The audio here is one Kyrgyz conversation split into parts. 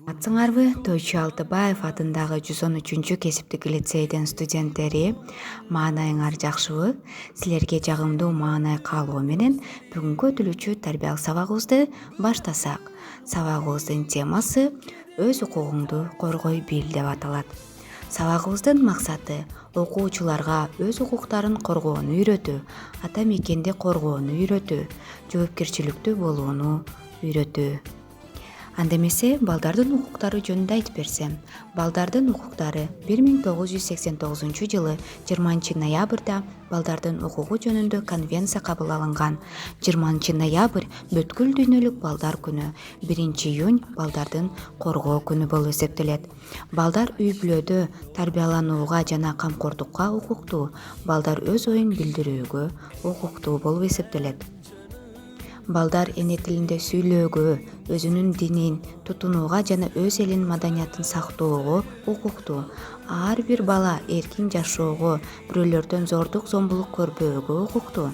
Атсыңарбы Тойчу Алтыбаев атындагы 113 кесиптик лицейдин студенттери, маанайыңар жакшыбы? Силерге жагымдуу маанай каалоо менен бүгүнкү өтүлүүчү тарбиялык сабагыбызды баштасак. Сабагыбыздын темасы өз укугуңду коргой бил деп аталат. Сабагыбыздын максаты окуучуларга өз укуктарын коргоону үйрөтүү, ата мекенди коргоону үйрөтүү, жоопкерчиликтүү болууну үйрөтүү. Анда эмесе балдардын укуктары жөнүндө айтып берсем, балдардын укуктары 1989 жылы 20 ноябрда балдардын укугу жөнүндө конвенция кабыл алынган. 20 ноябрь бүткүл дүйнөлүк балдар күнү, 1 июнь балдардын коргоо күнү болуп эсептелет. Балдар үй-бүлөдө тарбияланууга жана камкордукка укуктуу. Балдар өз оюн билдирүүгө укуктуу болуп эсептелет. Балдар эне тилинде сүйлөөгө, өзүнүн динин тутунууга жана өз элинин маданиятын сактоого укуктуу. Ар бир бала эркин жашоого, бирөөлөрдөн зордук зомбулук көрбөөгө укуктуу.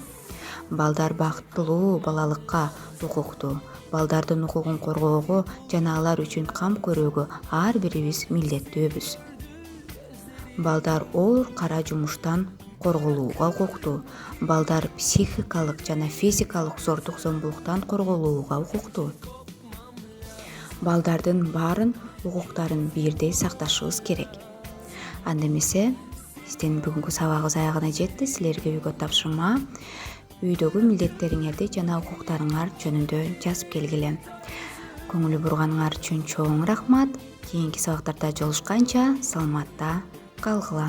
Балдар бактылуу балалыкка укуктуу. Балдардын укугун коргоого жана алар үчүн кам көрүүгө ар бирибиз милдеттүүбүз. Балдар оор кара жумуштан корголууга укуктуу. Балдар психикалык жана физикалык зордук зомбулуктан корголууга укуктуу. Балдардын баарын укуктарын бирдей сакташыбыз керек. Анда эмесе биздин бүгүнкү сабагыбыз аягына жетти. Силерге үйгө тапшырма үйдөгү милдеттериңерди жана укуктарыңар жөнүндө жазып келгиле. Көңүл бурганыңар үчүн чоң рахмат. Кийинки сабактарда жолугушканча саламатта калгыла.